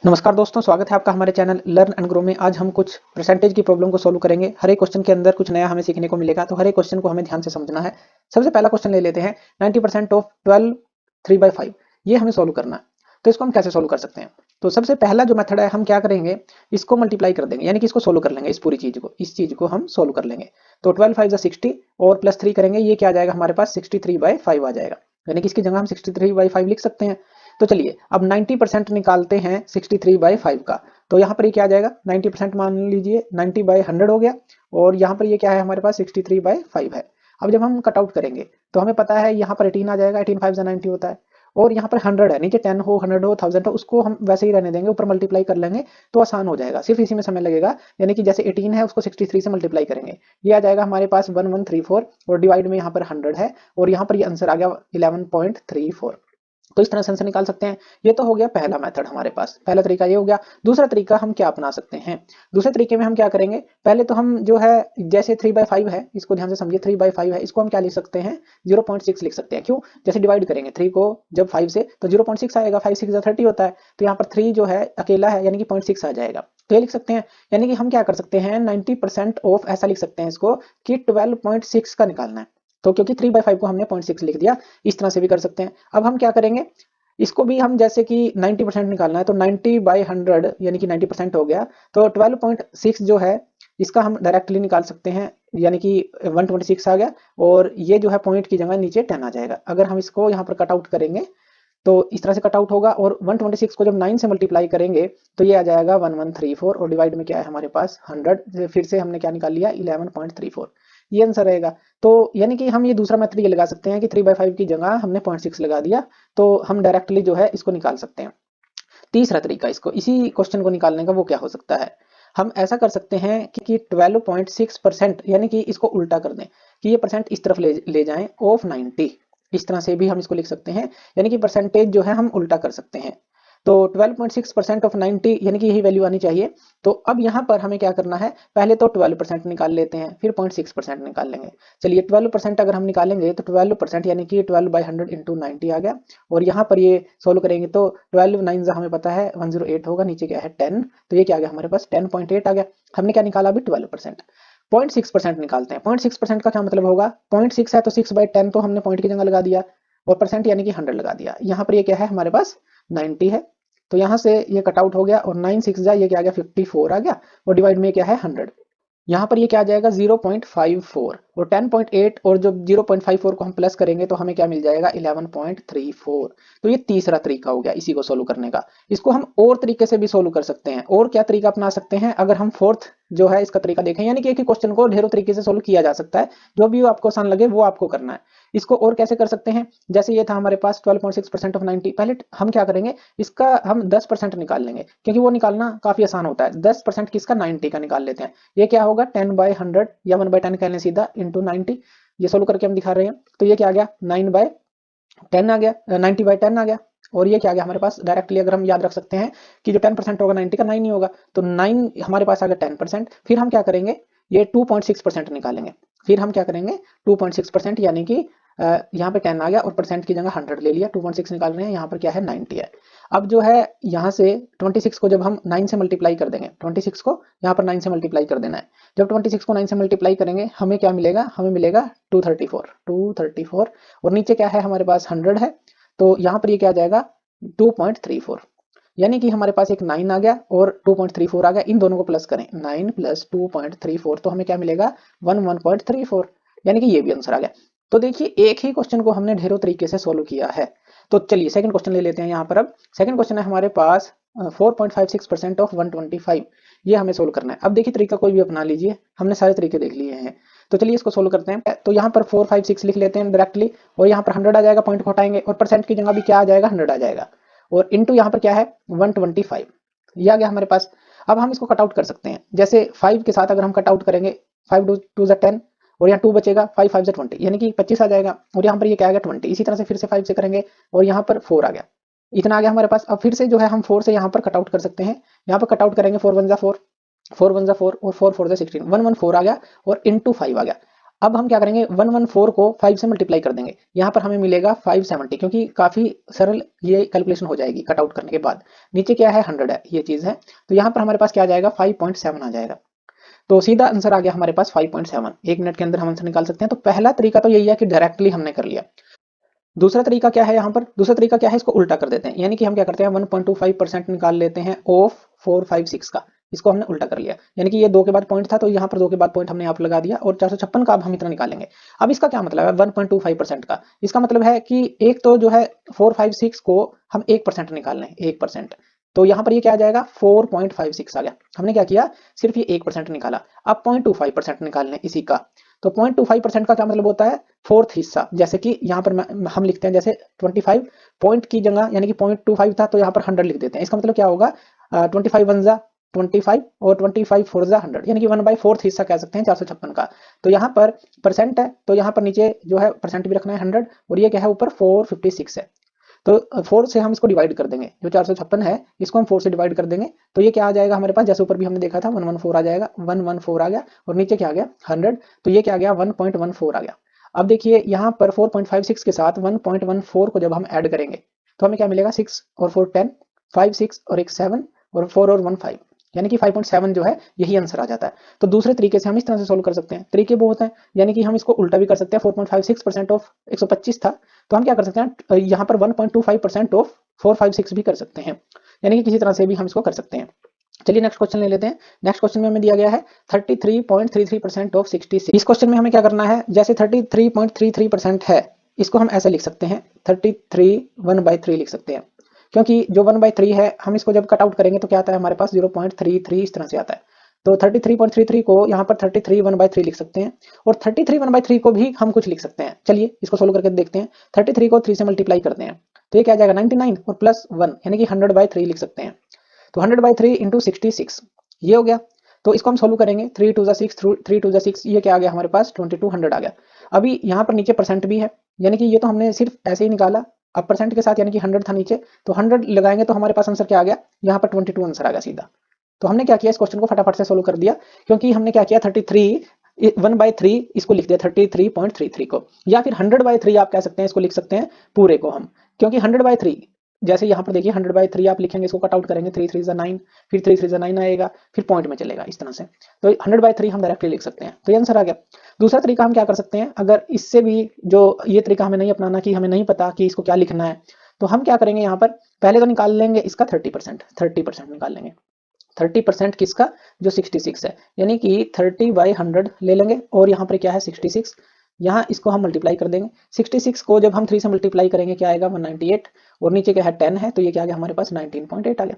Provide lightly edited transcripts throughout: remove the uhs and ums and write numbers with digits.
नमस्कार दोस्तों, स्वागत है आपका हमारे चैनल लर्न एंड ग्रो में। आज हम कुछ परसेंटेज की प्रॉब्लम को सोल्व करेंगे। हर एक क्वेश्चन के अंदर कुछ नया हमें सीखने को मिलेगा, तो हर एक क्वेश्चन को हमें ध्यान से समझना है। सबसे पहला क्वेश्चन ले लेते हैं। 90% ऑफ 12 3/5 ये हमें सोल्व करना है। तो इसको हम कैसे सोल्व कर सकते हैं? तो सबसे पहला जो मेथड है, हम क्या करेंगे, इसको मल्टीप्लाई कर देंगे, यानी कि इसको सोल्व कर लेंगे। इस चीज को हम सोल्व कर लेंगे। तो 12 5 60 और प्लस 3 करेंगे, ये क्या आ जाएगा हमारे पास 63/5 आ जाएगा। यानी कि इसकी जगह हम 63/5 लिख सकते हैं। तो चलिए अब 90% निकालते हैं 63/5 का। तो यहाँ पर ये क्या आ जाएगा, 90% मान लीजिए 90/100 हो गया। और यहाँ पर ये क्या है हमारे पास 63/5 है। अब जब हम कट आउट करेंगे तो हमें पता है यहाँ पर 18 आ जाएगा, 18 5 90 होता है। और यहाँ पर 100 है, नीचे 10 हो 100 हो 1000 हो, उसको हम वैसे ही रहने देंगे, ऊपर मल्टीप्लाई कर लेंगे तो आसान हो जाएगा। सिर्फ इसी में समय लगेगा, यानी कि जैसे 18 है उसको 63 से मल्टीप्लाई करेंगे, ये आ जाएगा हमारे पास 1134 और डिवाइड में यहाँ पर 100 है और यहाँ पर ये आंसर आ गया 11.34। तो इस तरह से आंसर निकाल सकते हैं। ये तो हो गया पहला मेथड, हमारे पास पहला तरीका ये हो गया। दूसरा तरीका हम क्या अपना सकते हैं? दूसरे तरीके में हम क्या करेंगे, पहले तो हम जो है जैसे 3/5 है, इसको ध्यान से समझिए, 3/5 है, इसको हम क्या लिख सकते हैं, 0.6 लिख सकते हैं। क्यों? जैसे डिवाइड करेंगे 3 को जब 5 से तो 0.6 आएगा, 5 6 30 होता है। तो यहाँ पर 3 जो है अकेला है, यानी कि 0.6 आ जाएगा। तो ये लिख सकते हैं। यानी कि हम क्या कर सकते हैं, 90% ऑफ ऐसा लिख सकते हैं इसको कि 12.6 का निकालना है। तो क्योंकि 3/5 को हमने 0.6 लिख दिया, इस तरह से भी कर सकते हैं। अब हम क्या करेंगे, इसको भी हम जैसे कि 90% निकालना है, तो 90/100 यानी कि 90% हो गया। तो 12.6 जो है इसका हम डायरेक्टली निकाल सकते हैं, यानी कि 126 आ गया। और ये जो है पॉइंट की जगह नीचे 10 आ जाएगा। अगर हम इसको यहाँ पर कट आउट करेंगे तो इस तरह से कट आउट होगा, और 126 को जब 9 से मल्टीप्लाई करेंगे तो ये आ जाएगा 1134 और डिवाइड में क्या है हमारे पास 100, फिर से हमने क्या निकाल लिया 11.34, ये आंसर रहेगा। तो यानी कि हम ये दूसरा मेथड ये लगा सकते हैं कि 3/5 की जगह हमने 0.6 लगा दिया, तो हम डायरेक्टली जो है इसको निकाल सकते हैं। तीसरा तरीका इसको इसी क्वेश्चन को निकालने का वो क्या हो सकता है, हम ऐसा कर सकते हैं कि 12.6% यानी कि इसको उल्टा कर दें कि ये परसेंट इस तरफ ले जाएं ऑफ 90। इस तरह से भी हम इसको लिख सकते हैं, यानी कि परसेंटेज जो है हम उल्टा कर सकते हैं। तो 12.6% ऑफ 90 यानी कि यही वैल्यू आनी चाहिए। तो अब यहाँ पर हमें क्या करना है, पहले तो 12% निकाल लेते हैं, फिर 0.6% निकाल लेंगे। चलिए 12% अगर हम निकालेंगे तो 12% यानी कि 12/100 इंटू 90 आ गया। और यहाँ पर ये सोल्व करेंगे तो 12 9 हमें पता है 108 होगा, नीचे क्या है 10, तो ये क्या आ गया हमारे पास 10.8 आ गया। हमने क्या निकाला अभी 12%। 0.6% निकालते हैं। 0.6% का क्या मतलब होगा, 0.6 है तो 6/10 तो हमने पॉइंट की जगह लगा दिया, और परसेंट यानी कि 100 लगा दिया। यहाँ पर ये क्या है हमारे पास 90 है, तो यहाँ से ये कट आउट हो गया, और 9 6 जा ये क्या आ गया 54 आ गया, और डिवाइड में क्या है 100। यहाँ पर ये क्या आ जाएगा 0.54, और 10.8 और जो 0.54 को हम प्लस करेंगे तो हमें क्या मिल जाएगा 11.34। तो ये तीसरा तरीका हो गया इसी को सोल्व करने का। इसको हम और तरीके से भी सोल्व कर सकते हैं। और क्या तरीका अपना सकते हैं, अगर हम फोर्थ जो है इसका तरीका देखें, यानी कि एक ही क्वेश्चन को ढेरों तरीके से सोल्व किया जा सकता है, जो भी आपको आसान लगे वो आपको करना है। इसको और कैसे कर सकते हैं, जैसे ये था हमारे पास 12.6% ऑफ 90, पहले हम क्या करेंगे, इसका हम 10% निकाल लेंगे, क्योंकि वो निकालना काफी आसान होता है। 10% किसका 90 का निकाल लेते हैं। ये क्या होगा 10/100 या 1/10 कह लें सीधा इंटू 90। ये सोल्व करके हम दिखा रहे हैं, तो ये क्या आ गया 9/10 आ गया, 90/10 आ गया। और ये क्या आ गया हमारे पास, डायरेक्टली अगर हम याद रख सकते हैं कि जो 10% होगा 90 का 9 ही होगा, तो 9 हमारे पास आ गया 10%। फिर हम क्या करेंगे, ये 2.6% निकालेंगे। फिर हम क्या करेंगे 2.6%, यानी कि यहाँ पे 10 आ गया और परसेंट की जगह 100 ले लिया, 2.6 निकाल रहे हैं, यहाँ पर क्या है 90 है। अब जो है यहाँ से 26 को जब हम 9 से मल्टीप्लाई कर देंगे, 26 को यहाँ पर 9 से मल्टीप्लाई कर देना है। जब 26 को 9 से मल्टीप्लाई करेंगे हमें क्या मिलेगा, हमें मिलेगा 234। और नीचे क्या है हमारे पास 100 है, तो यहाँ पर ये क्या आ जाएगा 2.34, यानी कि हमारे पास एक 9 आ गया और 2.34 आ गया। इन दोनों को प्लस करें, 9 प्लस 2.34, तो हमें क्या मिलेगा 11.34, यानी कि ये भी आंसर आ गया। तो देखिए एक ही क्वेश्चन को हमने ढेरों तरीके से सोल्व किया है। तो चलिए सेकंड क्वेश्चन ले लेते हैं यहाँ पर। अब सेकंड क्वेश्चन है हमारे पास 4.56% ऑफ 125, ये हमें सोल्व करना है। अब देखिए तरीका कोई भी अपना लीजिए, हमने सारे तरीके देख लिए हैं। तो चलिए इसको सोल्व करते हैं। तो यहाँ पर 4 5 6 लिख लेते हैं डायरेक्टली, और यहाँ पर 100 आ जाएगा, पॉइंट को हटाएंगे और परसेंट की जगह भी क्या आ जाएगा 100 आ जाएगा, और इंटू यहाँ पर क्या है 125, ये आ गया हमारे पास। अब हम इसको कट आउट कर सकते हैं, जैसे 5 के साथ अगर हम कट आउट करेंगे 5 2 10, और यहाँ 2 बचेगा, 5 5 20, यानी कि 25 आ जाएगा, और यहाँ पर ये क्या आ गया 20। इसी तरह से फिर से 5 से करेंगे और यहाँ पर 4 आ गया, इतना आ गया हमारे पास। अब फिर से जो है हम 4 से यहाँ पर कट आउट कर सकते हैं। यहाँ पर कट आउट करेंगे 4 1 जा 4, 4 1 जा 4 और 4 4 जा 16, 114 आ गया और इंटू 5 आ गया। अब हम क्या करेंगे, 114 को 5 से मल्टीप्लाई कर देंगे, यहाँ पर हमें मिलेगा 570, क्योंकि काफी सरल ये कैलकुलेशन हो जाएगी कट आउट करने के बाद। नीचे क्या है, 100 है, ये चीज है। तो यहाँ पर हमारे पास क्या आ जाएगा, 5.7 आ जाएगा। तो सीधा आंसर आ गया हमारे पास 5.7। 1 मिनट के अंदर हम आंसर निकाल सकते हैं। तो पहला तरीका तो यही है कि डायरेक्टली हमने कर लिया। दूसरा तरीका क्या है, यहाँ पर दूसरा तरीका क्या है, इसको उल्टा कर देते हैं। यानी कि हम क्या करते हैं, 1.25% निकाल लेते हैं ऑफ 456 का। इसको हमने उल्टा कर लिया, यानी कि ये 2 के बाद पॉइंट था, तो यहाँ पर 2 के बाद पॉइंट हमने यहाँ पर लगा दिया, और 456 का अब हम इतना निकालेंगे। अब इसका क्या मतलब है 1.25% का, इसका मतलब है कि एक तो जो है 456 को हम 1% निकाल लें, 1%। तो यहाँ पर ये क्या आ जाएगा, 4.56 आ गया। हमने क्या किया, सिर्फ ये 1% निकाला। अब 0.25% निकाल लें इसी का। तो 0.25% का क्या मतलब होता है, फोर्थ हिस्सा। जैसे कि यहाँ पर हम लिखते हैं, जैसे 25 पॉइंट की जगह यानी कि 0.25 था, तो यहाँ पर 100 लिख देते हैं। इसका मतलब क्या होगा, 25 वन जा 25 और 25 फोर जा 100, यानी कि 1/4 हिस्सा कह सकते हैं 456 का। तो यहाँ पर परसेंट है, तो यहाँ पर नीचे जो है परसेंट भी रखना है 100, और ये क्या है ऊपर 456 है। तो 4 से हम इसको डिवाइड कर देंगे, जो 456 है इसको हम 4 से डिवाइड कर देंगे। तो ये क्या आ जाएगा हमारे पास, जैसे ऊपर भी हमने देखा था 114 आ जाएगा, 114 आ गया, और नीचे क्या आ गया 100। तो ये क्या आ गया 1.14 आ गया। अब देखिए यहाँ पर 4.56 के साथ 1.14 को जब हम ऐड करेंगे तो हमें क्या मिलेगा, 6 और 4 10, 5 6 और एक 7, और 4 और 1 5, यानी कि 5.7 जो है यही आंसर आ जाता है। तो दूसरे तरीके से हम इस तरह से सोल्व कर सकते हैं। तरीके बहुत हैं, यानी कि हम इसको उल्टा भी कर सकते हैं। 4.56% ऑफ 125 था, तो हम क्या कर सकते हैं, यहाँ पर 1.25% ऑफ 456 भी कर सकते हैं, यानी कि किसी तरह से भी हम इसको कर सकते हैं। चलिए नेक्स्ट क्वेश्चन ले लेते हैं। नेक्स्ट क्वेश्चन में हमें दिया गया है 33.33% ऑफ 66। इस क्वेश्चन में हमें क्या करना है, जैसे 33.33% है, इसको हम ऐसे लिख सकते हैं, 33 1/3 लिख सकते हैं, क्योंकि जो 1/3 है हम इसको जब कट आउट करेंगे तो क्या आता है हमारे पास 0.33 इस तरह से आता है। तो 33.33 को यहाँ पर 33 1/3 लिख सकते हैं, और 33 1/3 को भी हम कुछ लिख सकते हैं। चलिए इसको सोल्व करके देखते हैं। 33 को 3 से मल्टीप्लाई करते हैं, तो ये क्या आ जाएगा 99 और प्लस 1, यानी कि 100/3 लिख सकते हैं। तो 100/3 इंटू 66 ये हो गया। तो इसको हम सोल्व करेंगे, 3 2 6, 3 2 6, ये क्या आ गया हमारे पास 2200 आ गया। अभी यहाँ पर नीचे परसेंट भी है, यानी कि ये तो हमने सिर्फ ऐसे ही निकाला। अब परसेंट के साथ यानी कि 100 था नीचे, तो 100 लगाएंगे तो हमारे पास आंसर क्या आ गया, यहाँ पर 22 आंसर आ गया सीधा। तो हमने क्या किया, इस क्वेश्चन को फटाफट से सोल्व कर दिया, क्योंकि हमने क्या किया 33 1/3 इसको लिख दिया 33.33 को, या फिर 100/3 आप कह सकते हैं, इसको लिख सकते हैं पूरे को हम, क्योंकि 100/3 जैसे यहाँ पर देखिए 100/3 आप लिखेंगे, इसको कट आउट करेंगे, 3 3 9, फिर 3 3 9 आएगा, फिर पॉइंट में चलेगा इस तरह से। तो 100/3 हम डायरेक्टली लिख सकते हैं, तो ये आंसर आ गया। दूसरा तरीका हम क्या कर सकते हैं, अगर इससे भी जो ये तरीका हमें नहीं अपनाना, कि हमें नहीं पता कि इसको क्या लिखना है, तो हम क्या करेंगे, यहाँ पर पहले तो निकाल लेंगे इसका 30% निकाल लेंगे। 30% किसका, जो 66 है, यानी कि 30/100 ले लेंगे, और यहाँ पर क्या है 66, यहाँ इसको हम मल्टीप्लाई कर देंगे। 66 को जब हम 3 से मल्टीप्लाई करेंगे क्या आएगा 198, और नीचे क्या है 10 है, तो ये क्या आ गया हमारे पास 19.8 आ गया।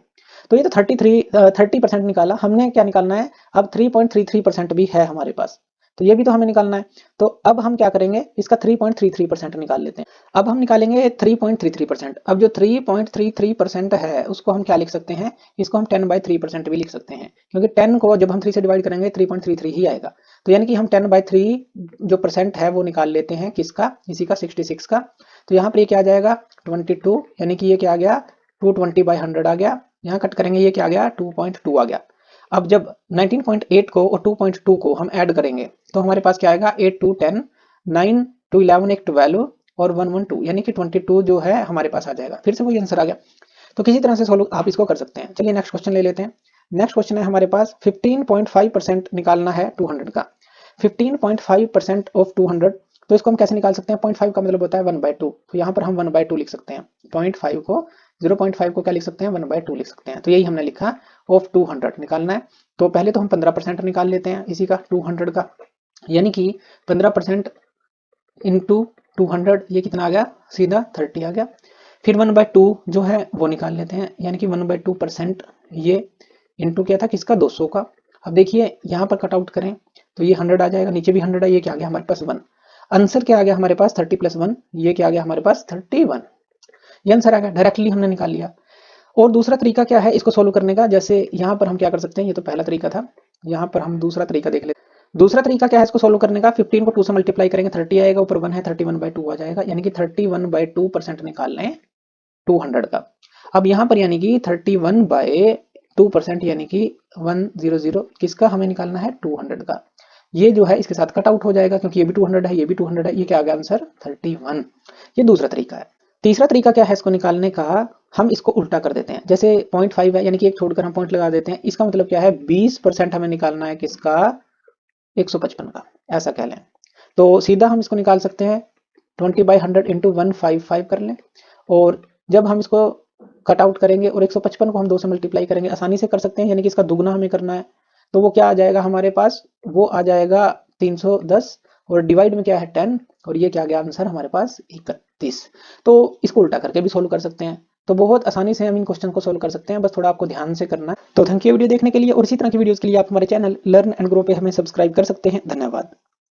तो ये तो 30% निकाला हमने। क्या निकालना है अब, 3.33% भी है हमारे पास, तो ये भी तो हमें निकालना है। तो अब हम क्या करेंगे, इसका 3.33% निकाल लेते हैं। अब हम निकालेंगे 3.33%। अब जो 3.33% है उसको हम क्या लिख सकते हैं, इसको हम 10/3% भी लिख सकते हैं, क्योंकि 10 को जब हम 3 से डिवाइड करेंगे 3.33 ही आएगा। तो यानी कि हम 10/3 जो परसेंट है वो निकाल लेते हैं, किसका, इसी का 66 का। तो यहाँ पर ये क्या आ जाएगा 22, यानी कि ये क्या आ गया 220/100 आ गया। यहाँ कट करेंगे, ये क्या आ गया 2.2 आ गया। अब जब 19.8 को और 2.2 को हम ऐड करेंगे तो हमारे पास क्या आएगा 8 2 10, 9 2 11 एक 12 और 1 1 2, यानी कि 22 जो है हमारे पास आ जाएगा। फिर से वही आंसर आ गया। तो किसी तरह से सोल्व आप इसको कर सकते हैं। चलिए नेक्स्ट क्वेश्चन ले लेते हैं। नेक्स्ट क्वेश्चन है हमारे पास 15.5% निकालना है 200 का। 15.5% ऑफ 200, तो इसको हम कैसे निकाल सकते हैं, 0.5 का मतलब होता है 1/2, तो यहाँ पर हम 1/2 लिख सकते हैं। 0.5 को 0.5 को क्या लिख सकते हैं 1/2 लिख सकते हैं। तो यही हमने लिखा, ऑफ 200 निकालना है। तो पहले तो हम 15% निकाल लेते हैं इसी का 200 का, यानी कि 15% इंटू 200, ये कितना आ गया सीधा 30 आ गया। फिर 1/2 जो है वो निकाल लेते हैं, यानी कि 1/2% ये इंटू क्या था किसका 200 का। अब देखिए यहाँ पर कट आउट करें तो ये 100 आ जाएगा, नीचे भी 100 है, ये क्या आ गया हमारे पास 1। आंसर क्या आ गया हमारे पास 30 + 1, ये क्या आ गया हमारे पास 31। ये आंसर आ गया, डायरेक्टली हमने निकाल लिया। और दूसरा तरीका क्या है इसको सोल्व करने का, जैसे यहाँ पर हम क्या कर सकते हैं, ये तो पहला तरीका था, यहाँ पर हम दूसरा तरीका देख लेते हैं। दूसरा तरीका क्या है इसको सोल्व करने का, 15 को 2 से मल्टीप्लाई करेंगे 30 आएगा, ऊपर 1 है 31/2 आ जाएगा, यानी कि 31/2% निकाल लें 200 का। अब यहाँ पर यानी कि 31/2% यानी कि 100 किसका हमें निकालना है 200 का। ये जो है इसके साथ कट आउट हो जाएगा क्योंकि ये भी 200 है, ये भी 200 है, ये क्या आ गया आंसर 31। ये दूसरा तरीका है। तीसरा तरीका क्या है इसको निकालने का, हम इसको उल्टा कर देते हैं। जैसे 0.5 है यानी कि एक छोड़कर हम पॉइंट लगा देते हैं, इसका मतलब क्या है 20% हमें निकालना है किसका, 155 का, ऐसा कह लें। तो सीधा हम इसको निकाल सकते हैं 20/100 इंटू 155 कर लें, और जब हम इसको कट आउट करेंगे और 155 को हम 2 से मल्टीप्लाई करेंगे, आसानी से कर सकते हैं, यानी कि इसका दुगना हमें करना है। तो वो क्या आ जाएगा हमारे पास, वो आ जाएगा 310, और डिवाइड में क्या है 10, और ये क्या गया आंसर हमारे पास 31। तो इसको उल्टा करके भी सोल्व कर सकते हैं। तो बहुत आसानी से हम इन क्वेश्चन को सोल्व कर सकते हैं, बस थोड़ा आपको ध्यान से करना है। तो थैंक यू वीडियो देखने के लिए, और इसी तरह की वीडियोस के लिए आप हमारे चैनल लर्न एंड ग्रो पे हमें सब्सक्राइब कर सकते हैं। धन्यवाद।